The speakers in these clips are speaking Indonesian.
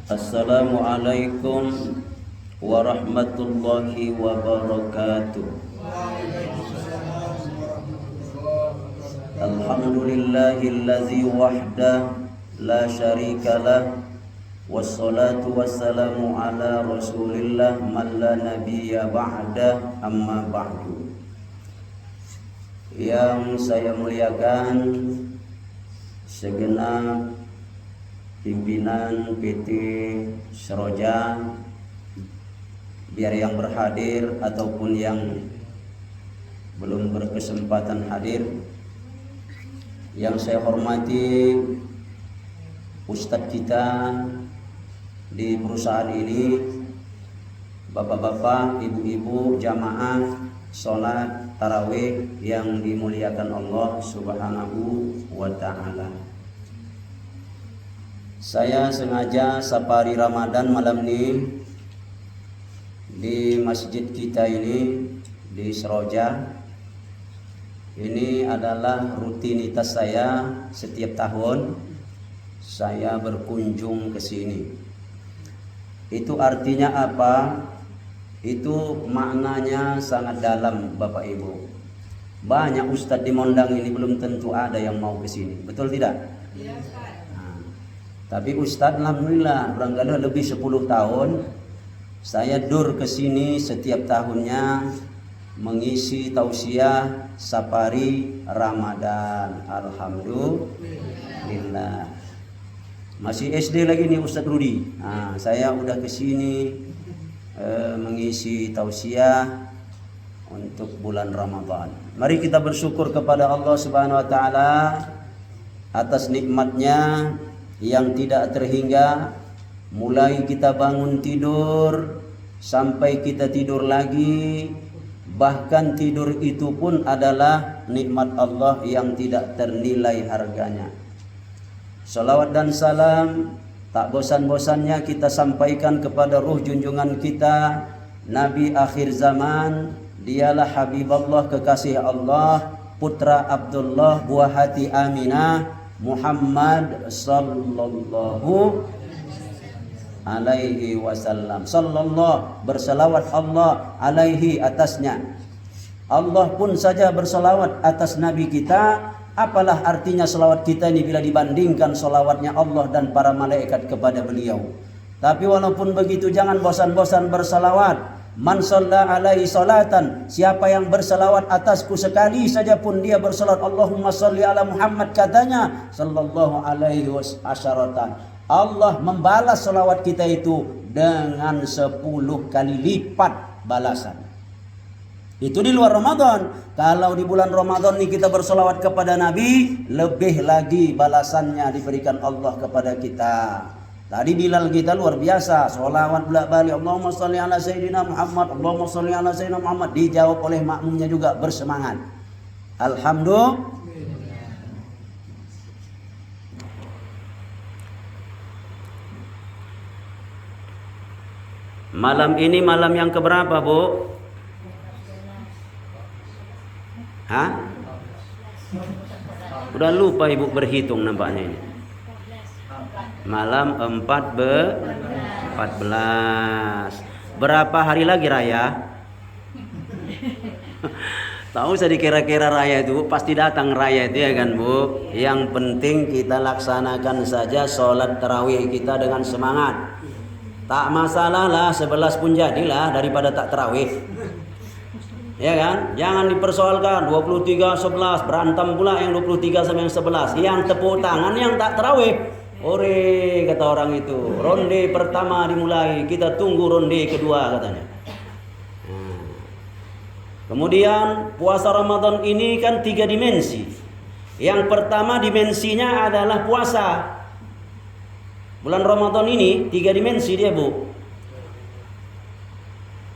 Assalamualaikum warahmatullahi wabarakatuh. Alhamdulillahillazi wahdah la syarika lah, wassalatu wassalamu ala rasulillah man la nabiyya ba'dah, amma ba'du. Yang saya muliakan segenap pimpinan PT Seroja, biar yang berhadir ataupun yang belum berkesempatan hadir. Yang saya hormati Ustadz kita di perusahaan ini, bapak-bapak, ibu-ibu, jamaah sholat tarawih yang dimuliakan Allah Subhanahu wa ta'ala. Saya sengaja safari Ramadan malam ini di masjid kita ini di Seroja. Ini adalah rutinitas saya setiap tahun saya berkunjung ke sini. Itu artinya apa? Itu maknanya sangat dalam, Bapak Ibu. Banyak ustadz di Mondang ini belum tentu ada yang mau ke sini. Betul tidak? Iya, Ustaz. Nah, tapi ustadz alhamdulillah barangkali lebih 10 tahun saya dur ke sini setiap tahunnya mengisi tausiah safari Ramadan. Alhamdulillah. Masih SD lagi nih Ustadz Rudi. Nah, saya udah ke sini mengisi tausiah untuk bulan Ramadan. Mari kita bersyukur kepada Allah Subhanahu wa taala atas nikmatnya yang tidak terhingga, mulai kita bangun tidur sampai kita tidur lagi. Bahkan tidur itu pun adalah nikmat Allah yang tidak ternilai harganya. Salawat dan salam tak bosan-bosannya kita sampaikan kepada ruh junjungan kita, Nabi akhir zaman. Dialah Habibullah, kekasih Allah, putra Abdullah, buah hati Aminah, Muhammad sallallahu alaihi wasallam. Sallallahu, bersalawat Allah alaihi, atasnya. Allah pun saja bersalawat atas Nabi kita. Apalah artinya salawat kita ini bila dibandingkan salawatnya Allah dan para malaikat kepada beliau. Tapi walaupun begitu jangan bosan-bosan bersalawat. Man shalla alaihi salatan, siapa yang bersalawat atasku sekali saja pun dia bersalawat Allahumma shalli ala Muhammad, katanya sallallahu alaihi wasallam, Allah membalas salawat kita itu dengan 10 kali lipat balasan. Itu di luar Ramadan. Kalau di bulan Ramadan ini kita bersolawat kepada Nabi, lebih lagi balasannya diberikan Allah kepada kita. Tadi Bilal kita luar biasa, solawat bolak-balik, Allahumma sholli ala Sayyidina Muhammad, Allahumma sholli ala Sayyidina Muhammad. Dijawab oleh makmumnya juga bersemangat. Alhamdulillah. Malam ini malam yang keberapa, Bu? Hah? Udah lupa Ibu berhitung nampaknya ini. Malam 14. Berapa hari lagi raya? Tahu saya dikira-kira raya itu pasti datang raya itu ya kan, Bu. Yang penting kita laksanakan saja sholat tarawih kita dengan semangat. Tak masalah lah 11 pun jadilah daripada tak tarawih. Ya kan? Jangan dipersoalkan 23-11, berantem pula yang 23 sama yang 11. Yang tepuk tangan yang tak tarawih. Ore, kata orang itu. Ronde pertama dimulai, kita tunggu ronde kedua katanya. Kemudian puasa Ramadan ini kan 3 dimensi. Yang pertama dimensinya adalah puasa. Bulan Ramadan ini 3 dimensi dia, Bu.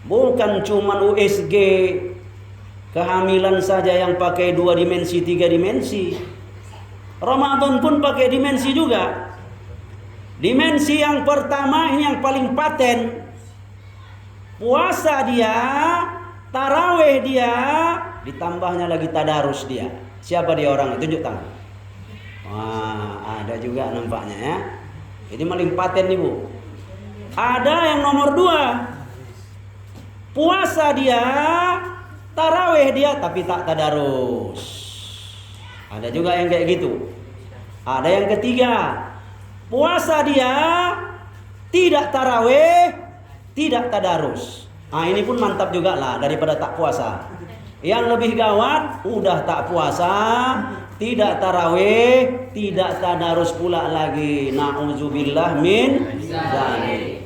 Bukan cuma USG kehamilan saja yang pakai 2 dimensi, 3 dimensi. Ramadan pun pakai dimensi juga. Dimensi yang pertama ini yang paling paten. Puasa dia, tarawih dia, ditambahnya lagi tadarus dia. Siapa dia orang? Tunjuk tangan. Wah, ada juga nampaknya ya. Ini paling paten nih, Bu. Ada yang nomor 2, puasa dia, tarawih dia, tapi tak tadarus. Ada juga yang kayak gitu. Ada yang ketiga, puasa dia, tidak tarawih, tidak tadarus. Ini pun mantap juga lah daripada tak puasa. Yang lebih gawat, udah tak puasa, tidak tarawih, tidak tadarus pula lagi. Na'udzubillah min dzalik.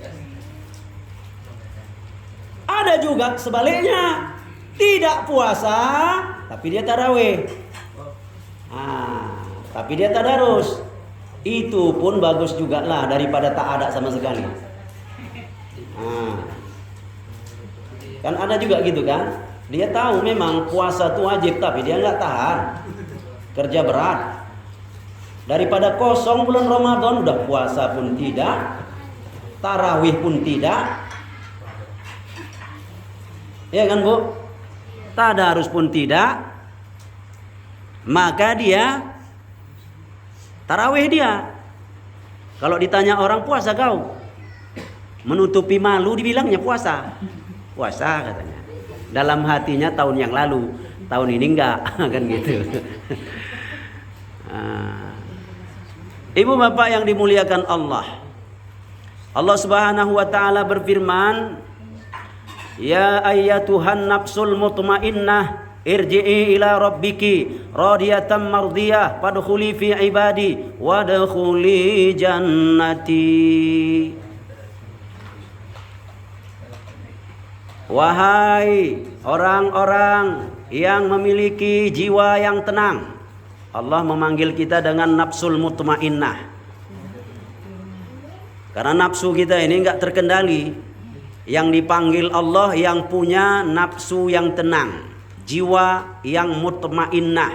Ada juga sebaliknya, tidak puasa, tapi dia tarawih. Tapi dia tadarus. Itu pun bagus juga lah daripada tak ada sama sekali. Kan ada juga gitu kan. Dia tahu memang puasa itu wajib, tapi dia nggak tahan, kerja berat. Daripada kosong bulan Ramadan, udah puasa pun tidak, tarawih pun tidak, ya kan Bu? Tadarus pun tidak. Maka dia tarawih dia. Kalau ditanya orang, puasa kau? Menutupi malu dibilangnya puasa. Puasa katanya. Dalam hatinya tahun yang lalu, tahun ini enggak, kan gitu. Ibu bapak yang dimuliakan Allah. Allah Subhanahu wa taala berfirman, "Ya ayyatuhan nafsul mutmainnah, irji'i ila rabbiki radiyatan mardiyah, fadkhuli fi ibadi wadkhuli jannati." Wahai orang-orang yang memiliki jiwa yang tenang. Allah memanggil kita dengan nafsul mutmainnah. Karena nafsu kita ini enggak terkendali. Yang dipanggil Allah yang punya nafsu yang tenang, jiwa yang mutmainnah.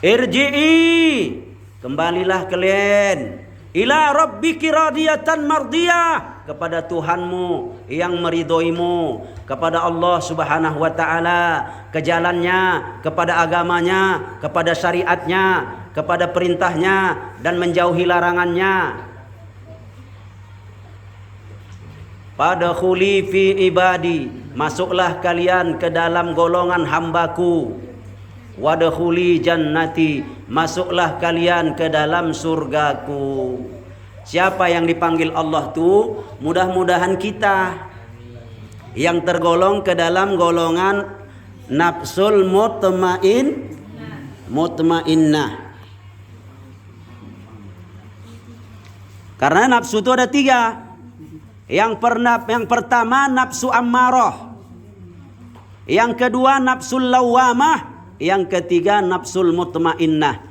Irji'i, kembalilah kalian, ila rabbiki radiyatan mardiyah, kepada Tuhanmu yang meridhoimu, kepada Allah Subhanahu wa taala, ke jalannya, kepada agamanya, kepada syariatnya, kepada perintahnya, dan menjauhi larangannya. Fadkhuli fi ibadi, masuklah kalian ke dalam golongan hambaku. Wadkhuli jannati, masuklah kalian ke dalam surgaku. Siapa yang dipanggil Allah tuh? Mudah-mudahan kita yang tergolong ke dalam golongan nafsul mutmainnah. Karena nafsu itu ada 3. Yang pertama nafsu ammarah, yang kedua nafsul lawamah, yang ketiga nafsul mutmainnah.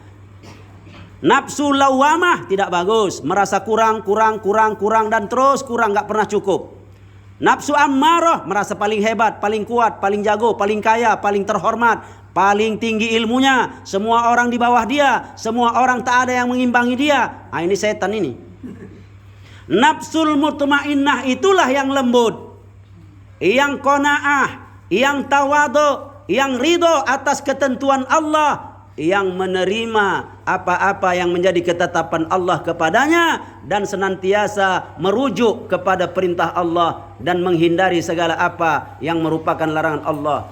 Nafsu lawamah tidak bagus, merasa kurang dan terus kurang, nggak pernah cukup. Nafsu ammarah merasa paling hebat, paling kuat, paling jago, paling kaya, paling terhormat, paling tinggi ilmunya, semua orang di bawah dia, semua orang tak ada yang mengimbangi dia. Ini setan ini. Nafsul mutmainnah itulah yang lembut, yang qanaah, yang tawadhu, yang ridho atas ketentuan Allah, yang menerima apa-apa yang menjadi ketetapan Allah kepadanya dan senantiasa merujuk kepada perintah Allah dan menghindari segala apa yang merupakan larangan Allah.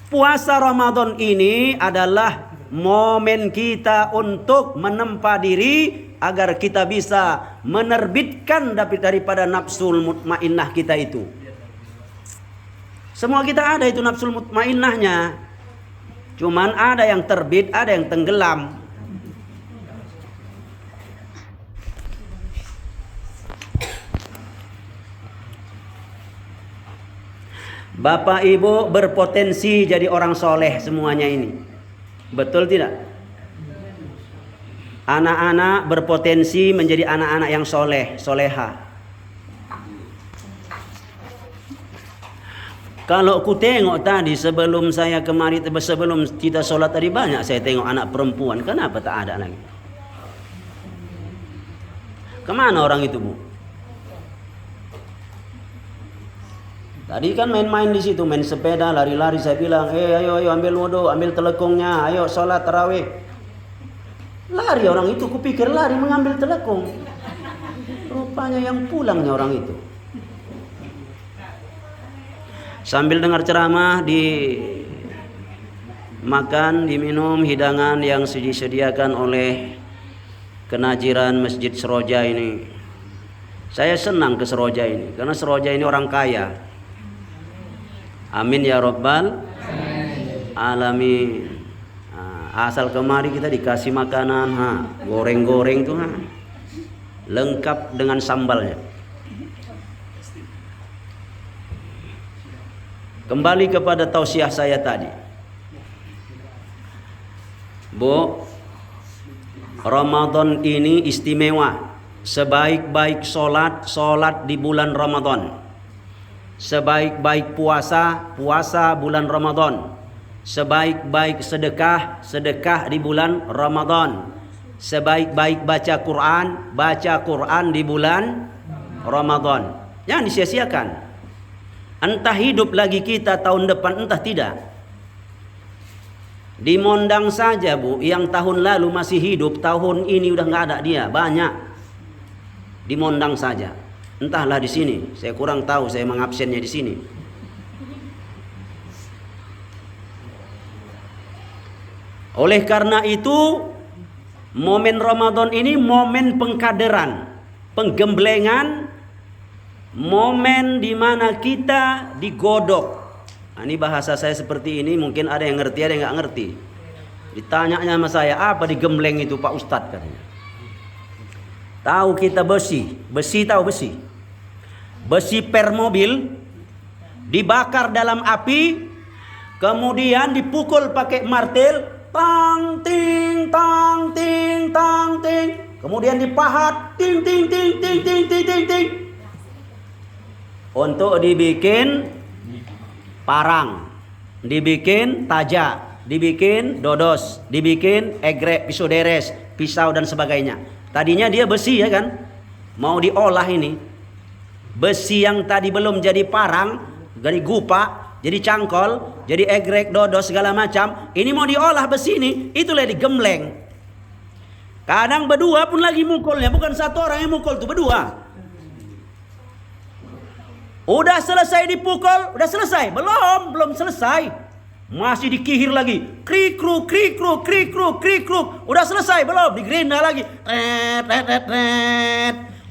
Puasa Ramadan ini adalah momen kita untuk menempa diri agar kita bisa menerbitkan daripada nafsul mutmainnah kita itu. Semua kita ada itu nafsul mutmainnahnya. Cuman ada yang terbit, ada yang tenggelam. Bapak Ibu berpotensi jadi orang soleh semuanya ini. Betul tidak? Anak-anak berpotensi menjadi anak-anak yang soleh, soleha. Kalau ku tengok tadi sebelum saya kemari, sebelum kita sholat tadi banyak saya tengok anak perempuan. Kenapa tak ada lagi? Kemana orang itu, Bu? Tadi kan main-main di situ, main sepeda, lari-lari. Saya bilang, ayo ambil wudu, ambil telekungnya, ayo sholat tarawih. Lari orang itu, kupikir lari mengambil telekung. rupanya yang pulangnya orang itu. Sambil dengar ceramah, dimakan, diminum hidangan yang disediakan oleh kenajiran Masjid Seroja ini. Saya senang ke Seroja ini karena Seroja ini orang kaya. Amin ya Rabbal alamin. Asal kemari kita dikasih makanan, goreng-goreng tuh, lengkap dengan sambalnya. Kembali kepada tausiah saya tadi, Bu, Ramadan ini istimewa. Sebaik-baik solat di bulan Ramadan. Sebaik-baik puasa bulan Ramadan. Sebaik-baik sedekah di bulan Ramadan. Sebaik-baik baca Quran di bulan Ramadan. Jangan disia-siakan. Entah hidup lagi kita tahun depan, entah tidak. Di Mondang saja, Bu, yang tahun lalu masih hidup, tahun ini udah nggak ada dia, banyak. Di Mondang saja. Entahlah di sini, saya kurang tahu, saya mengabsennya di sini. Oleh karena itu, momen Ramadan ini momen pengkaderan, penggemblengan, momen di mana kita digodok. Nah, ini bahasa saya seperti ini, mungkin ada yang ngerti, ada yang nggak ngerti. Ditanyanya sama saya, apa digembleng itu Pak Ustadz, katanya. Tahu kita besi tahu besi. Besi per mobil dibakar dalam api, kemudian dipukul pakai martil, tang ting tang ting tang ting, kemudian dipahat, ting ting ting ting ting ting ting ting, untuk dibikin parang, dibikin tajak, dibikin dodos, dibikin egrek, pisau deres, pisau dan sebagainya. Tadinya dia besi ya kan, mau diolah ini. Besi yang tadi belum jadi parang, jadi gupa, jadi cangkol, jadi egrek, dodos segala macam. Ini mau diolah besi ini, itulah digembleng. Kadang berdua pun lagi mukulnya, bukan satu orang yang mukul tuh, berdua. Udah selesai dipukul, udah selesai? Belum selesai. Masih dikihir lagi. Krikruk, krikruk, krikruk, krikruk. Udah selesai belum? Digerinda lagi.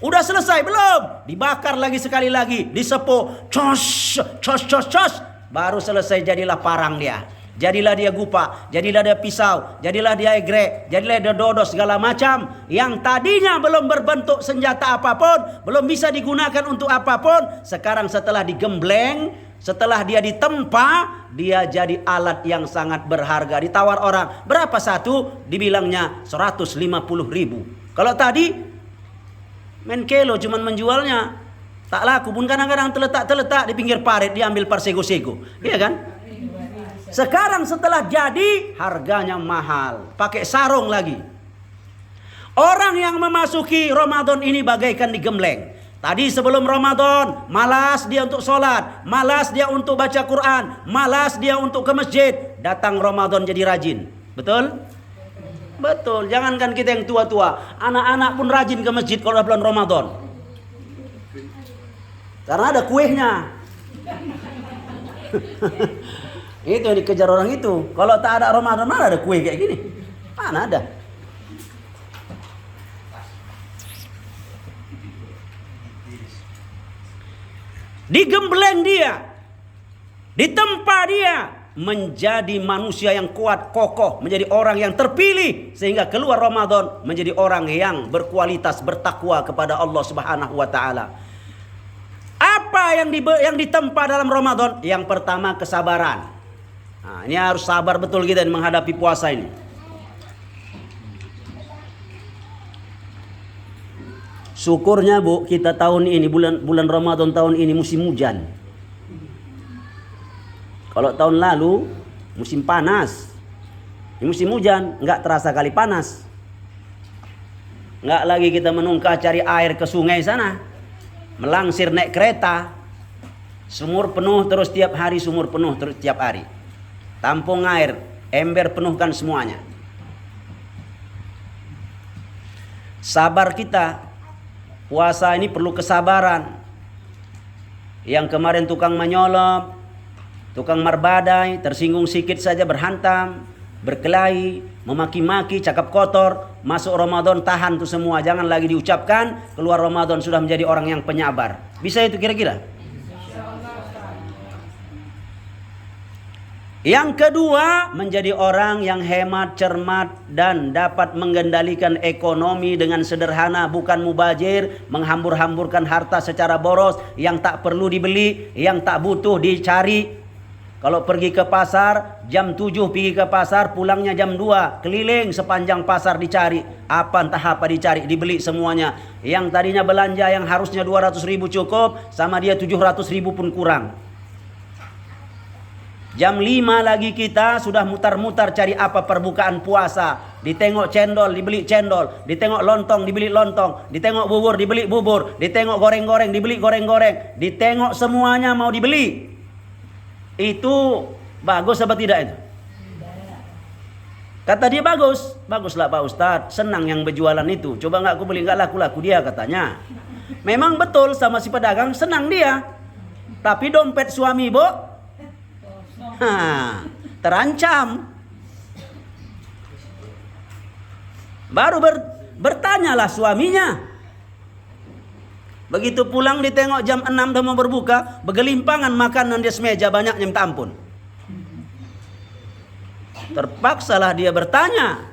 Udah selesai belum? Dibakar lagi sekali lagi, disepuh. Cos, cos, cos, cos. Baru selesai, jadilah parang dia. Jadilah dia gupa, jadilah dia pisau, jadilah dia egrek, jadilah dia dodos segala macam. Yang tadinya belum berbentuk senjata apapun, belum bisa digunakan untuk apapun. Sekarang setelah digembleng, setelah dia ditempa, dia jadi alat yang sangat berharga. Ditawar orang, berapa satu? Dibilangnya 150.000. Kalau tadi Menkelo cuman menjualnya, tak laku pun, kadang-kadang terletak di pinggir parit, diambil parsego-sego. Iya kan? Sekarang setelah jadi, harganya mahal. Pakai sarung lagi. Orang yang memasuki Ramadan ini bagaikan digembleng. Tadi sebelum Ramadan, malas dia untuk sholat, malas dia untuk baca Quran, malas dia untuk ke masjid. Datang Ramadan jadi rajin. Betul? Betul. Jangankan kita yang tua-tua, anak-anak pun rajin ke masjid kalau bulan Ramadan. Karena ada kuehnya. Itu yang dikejar orang itu. Kalau tak ada Ramadan, mana ada kue kayak gini? Mana ada? Digembleng dia, ditempa dia, menjadi manusia yang kuat, kokoh, menjadi orang yang terpilih, sehingga keluar Ramadan menjadi orang yang berkualitas, bertakwa kepada Allah Subhanahu wa taala. Apa yang ditempa dalam Ramadan? Yang pertama, kesabaran. Nah, ini harus sabar betul kita menghadapi puasa ini. Syukurnya, Bu, kita tahun ini bulan Ramadan tahun ini musim hujan. Kalau tahun lalu musim panas, ini musim hujan, nggak terasa kali panas. Nggak lagi kita menungkah cari air ke sungai sana, melangsir naik kereta, sumur penuh terus tiap hari, sumur penuh terus tiap hari. Tampung air, ember penuhkan semuanya. Sabar kita Puasa ini perlu kesabaran. Yang kemarin tukang menyolop, tukang marbadai, tersinggung sikit saja berhantam, berkelahi, memaki-maki, cakap kotor. Masuk Ramadan tahan tuh semua, jangan lagi diucapkan. Keluar Ramadan sudah menjadi orang yang penyabar. Bisa itu kira-kira? Yang kedua, menjadi orang yang hemat, cermat, dan dapat mengendalikan ekonomi dengan sederhana, bukan mubazir, menghambur-hamburkan harta secara boros, yang tak perlu dibeli, yang tak butuh dicari. Kalau pergi ke pasar, jam 7 pergi ke pasar, pulangnya jam 2, keliling sepanjang pasar dicari. Apa entah apa dicari, dibeli semuanya. Yang tadinya belanja yang harusnya 200.000 cukup, sama dia 700.000 pun kurang. Jam 5 lagi kita sudah mutar-mutar cari apa perbukaan puasa. Ditengok cendol, dibeli cendol. Ditengok lontong, dibeli lontong. Ditengok bubur, dibeli bubur. Ditengok goreng-goreng, dibeli goreng-goreng. Ditengok semuanya mau dibeli. Itu bagus apa tidak itu? Kata dia bagus. Baguslah Pak Ustadz, senang yang berjualan itu. Coba nggak aku beli, nggak laku-laku dia katanya. Memang betul sama si pedagang, senang dia. Tapi dompet suami terancam. Baru bertanyalah suaminya. Begitu pulang ditengok jam 6 dah mau berbuka, bergelimpangan makanan di meja banyaknya minta ampun. Terpaksalah dia bertanya,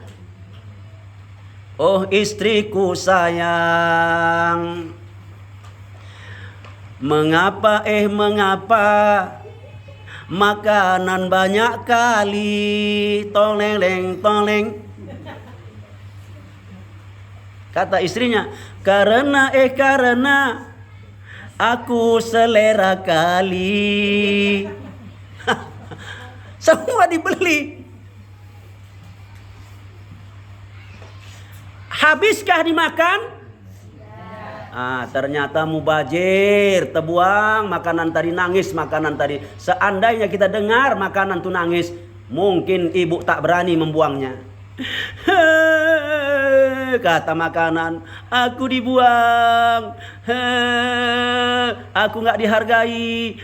"Oh istriku sayang, mengapa makanan banyak kali, toleng. Kata istrinya, karena aku selera kali." Semua dibeli. Habiskah dimakan? Ternyata mubazir, terbuang makanan tadi, nangis makanan tadi. Seandainya kita dengar makanan itu nangis, mungkin ibu tak berani membuangnya. Kata makanan, aku dibuang, aku nggak dihargai,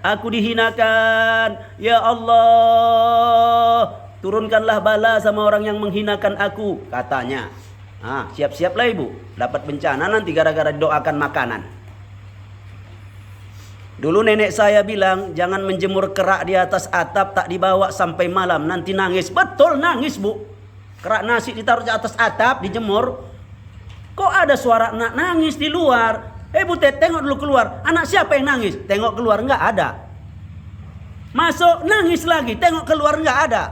aku dihinakan. Ya Allah, turunkanlah bala sama orang yang menghinakan aku, katanya. Siap-siaplah ibu, dapat bencana nanti gara-gara didoakan makanan. Dulu nenek saya bilang, jangan menjemur kerak di atas atap, tak dibawa sampai malam, nanti nangis. Betul, nangis bu. Kerak nasi ditaruh di atas atap, dijemur. Kok ada suara anak nangis di luar? Butet, tengok dulu keluar. Anak siapa yang nangis? Tengok keluar, enggak ada. Masuk, nangis lagi, tengok keluar, enggak ada.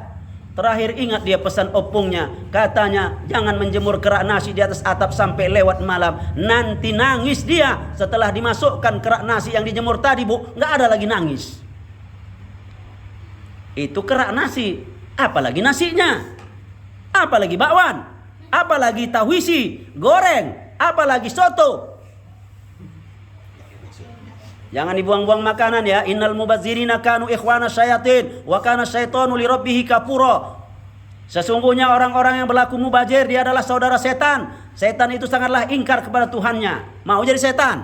Terakhir ingat dia pesan opungnya. Katanya jangan menjemur kerak nasi di atas atap sampai lewat malam. Nanti nangis dia. Setelah dimasukkan kerak nasi yang dijemur tadi bu, nggak ada lagi nangis. Itu kerak nasi. Apalagi nasinya. Apalagi bakwan. Apalagi tahu isi, goreng. Apalagi soto. Jangan dibuang-buang makanan ya. Innal mubazzirina kanu ikhwana syayatin wa kana syaitanu li rabbih kafura. Sesungguhnya orang-orang yang berlaku mubazir dia adalah saudara setan. Setan itu sangatlah ingkar kepada Tuhannya. Mau jadi setan?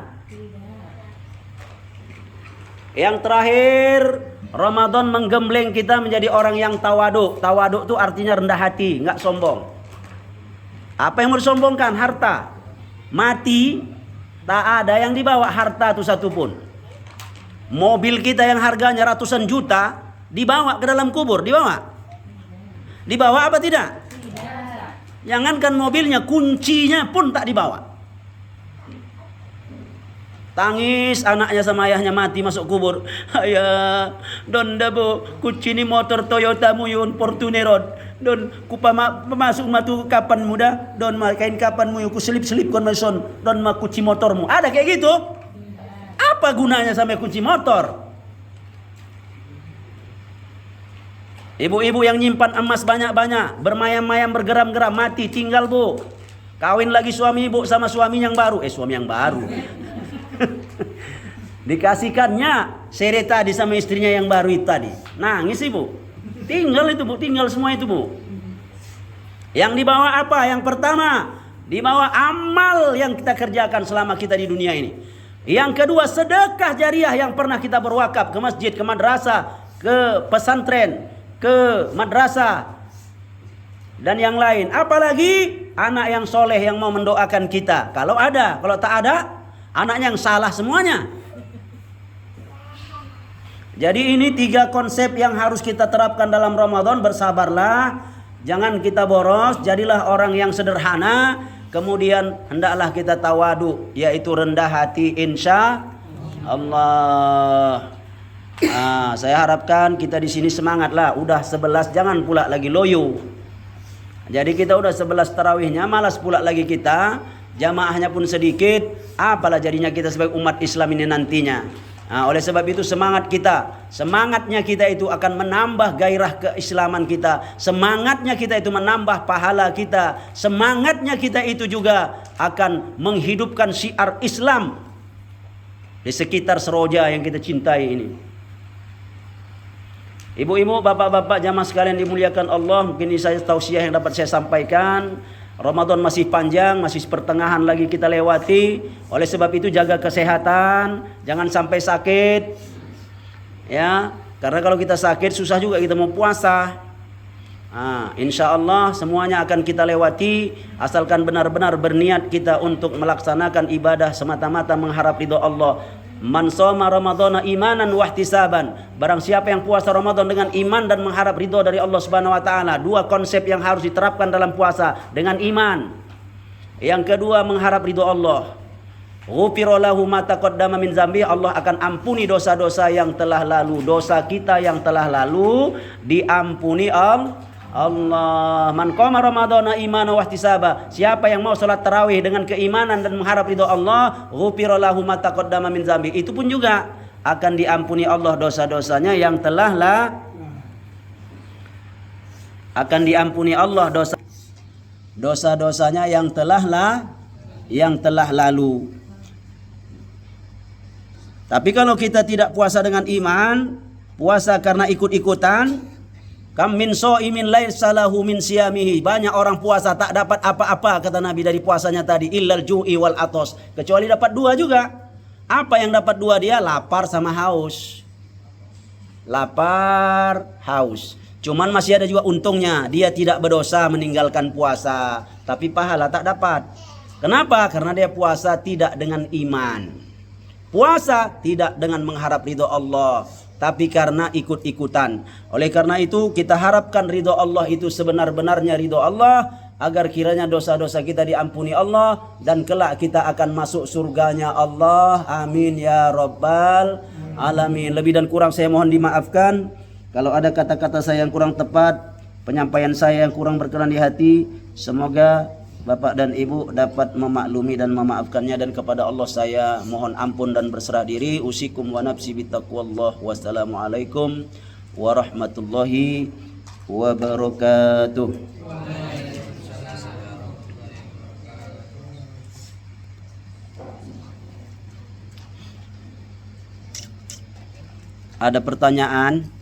Yang terakhir, Ramadan menggembleng kita menjadi orang yang tawaduk. Tawaduk itu artinya rendah hati, nggak sombong. Apa yang mau disombongkan? Harta. Mati, tak ada yang dibawa harta itu satupun. Mobil kita yang harganya ratusan juta dibawa ke dalam kubur, dibawa? Dibawa apa tidak? Tidak. Jangankan mobilnya, kuncinya pun tak dibawa. Tangis anaknya sama ayahnya mati masuk kubur. Ayah, don dabo, kunci ni motor Toyota muyun Fortuner don kupama masuk matu kapan muda don kain kapan muyu ku selip-selip kon mason don ma kunci motormu. Ada kayak gitu? Apa gunanya sampai kunci motor? Ibu-ibu yang nyimpan emas banyak-banyak, bermayam-mayam, bergeram-geram, mati, tinggal bu. Kawin lagi suami ibu sama suami yang baru. Suami yang baru. Dikasihkannya sere tadi sama istrinya yang baru itu tadi. Nangis ibu. Tinggal itu bu, tinggal semua itu bu. Yang dibawa apa? Yang pertama, Di bawah amal yang kita kerjakan selama kita di dunia ini. Yang kedua, sedekah jariah yang pernah kita berwakaf ke masjid, ke madrasah, ke pesantren, ke madrasah, dan yang lain. Apalagi anak yang soleh yang mau mendoakan kita. Kalau ada, kalau tak ada, anaknya yang salah semuanya. Jadi ini 3 konsep yang harus kita terapkan dalam Ramadan. Bersabarlah, jangan kita boros, jadilah orang yang sederhana. Kemudian hendaklah kita tawadu, yaitu rendah hati, insya Allah. Saya harapkan kita di sini semangatlah. Udah 11, jangan pula lagi loyo. Jadi kita udah 11 tarawihnya, malas pula lagi kita. Jamaahnya pun sedikit, apalah jadinya kita sebagai umat Islam ini nantinya. Oleh sebab itu semangatnya kita itu akan menambah gairah keislaman kita. Semangatnya kita itu menambah pahala kita. Semangatnya kita itu juga akan menghidupkan syiar Islam di sekitar Seroja yang kita cintai ini. Ibu-ibu, bapak-bapak, jamaah sekalian dimuliakan Allah, mungkin ini saya tausiah yang dapat saya sampaikan. Ramadan masih panjang, masih pertengahan lagi kita lewati. Oleh sebab itu jaga kesehatan, jangan sampai sakit. Ya, karena kalau kita sakit susah juga kita mau puasa. Insya Allah semuanya akan kita lewati asalkan benar-benar berniat kita untuk melaksanakan ibadah semata-mata mengharap ridho Allah. Man shoma ramadhana imanan wa ihtisaban. Barang siapa yang puasa Ramadan dengan iman dan mengharap ridho dari Allah Subhanahu wa taala. 2 konsep yang harus diterapkan dalam puasa, dengan iman. Yang kedua, mengharap ridho Allah. Ghufira lahu ma taqaddama min dzambi. Allah akan ampuni dosa-dosa yang telah lalu. Dosa kita yang telah lalu diampuni Allah. Man qama ramadhana imanan wa ihtisaba. Siapa yang mau salat tarawih dengan keimanan dan mengharap ridho Allah, ghufira lahu ma taqaddama min dzambi. Itu pun juga akan diampuni Allah dosa-dosanya yang telah akan diampuni Allah dosa-dosanya yang telah lalu. Tapi kalau kita tidak puasa dengan iman, puasa karena ikut-ikutan, kam min shaimin laisa lahu min siyamihi. Banyak orang puasa tak dapat apa-apa kata Nabi dari puasanya tadi, illal ju'i wal atos, kecuali dapat 2 juga. Apa yang dapat 2 dia? Lapar sama haus. Lapar, haus. Cuman masih ada juga untungnya, dia tidak berdosa meninggalkan puasa, tapi pahala tak dapat. Kenapa? Karena dia puasa tidak dengan iman. Puasa tidak dengan mengharap ridho Allah, tapi karena ikut-ikutan. Oleh karena itu kita harapkan ridho Allah itu sebenar-benarnya ridho Allah, agar kiranya dosa-dosa kita diampuni Allah dan kelak kita akan masuk surganya Allah. Amin ya rabbal alamin. Lebih dan kurang saya mohon dimaafkan. Kalau ada kata-kata saya yang kurang tepat, penyampaian saya yang kurang berkenan di hati, semoga Bapak dan Ibu dapat memaklumi dan memaafkannya, dan kepada Allah saya mohon ampun dan berserah diri. Usikum wa nafsi bittaqwallah. Wassalamualaikum warahmatullahi wabarakatuh. Ada pertanyaan?